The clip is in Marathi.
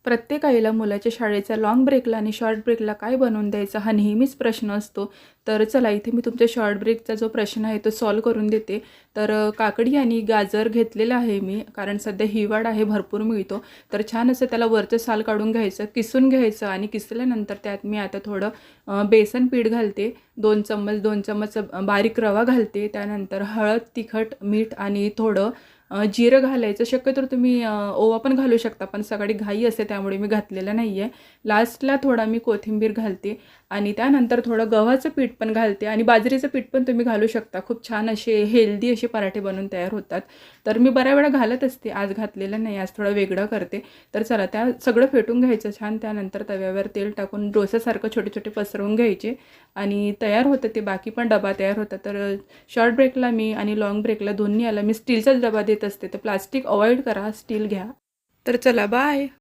प्रत्येक आईला मुलाच्या शाळेच्या लाँग ब्रेकला आणि शॉर्ट ब्रेकला काय बनवून द्यायचा हा नेहमीच प्रश्न असतो. तर चला इथे मी तुमच्या शॉर्ट ब्रेकचा जो प्रश्न आहे तो सॉल्व करून देते. तर काकडी आणि गाजर घेतलेला आहे मी, कारण सध्या हिवाळा आहे, भरपूर मिळतो. तर छान असं त्याला वरचं साल काढून घ्यायचं, किसून घ्यायचं आणि किसल्यानंतर त्यात मी आता थोडं बेसन पीठ घालते, 2 चम्मच बारीक रवा घालते. त्यानंतर हळद, तिखट, मीठ आणि थोडं जिरं घालायचं. शक्यतो तुम्ही ओवा पण घालू शकता, पण सकाळी घाई असते त्यामुळे मी घातलेलं नाही आहे. लास्टला थोडा मी कोथिंबीर घालते आणि त्यानंतर थोडं गव्हाचं पीठ पण घालते आणि बाजरीचं पीठ पण तुम्ही घालू शकता. खूप छान असे हेल्दी असे पराठे बनवून तयार होतात. तर मी बऱ्या वेळा घालत असते, आज घातलेलं नाही, आज थोडं वेगळं करते. तर चला त्या सगळं फेटून घ्यायचं छान. त्यानंतर तव्यावर तेल टाकून डोसासारखं छोटे छोटे पसरवून घ्यायचे आणि तयार होतं ते. बाकी पण डबा तयार होता. तर शॉर्ट ब्रेकला मी आणि लाँग ब्रेकला दोन्ही याला मी स्टीलचाच डबा देत असते. तर प्लास्टिक अवॉइड करा, स्टील घ्या. तर चला बाय.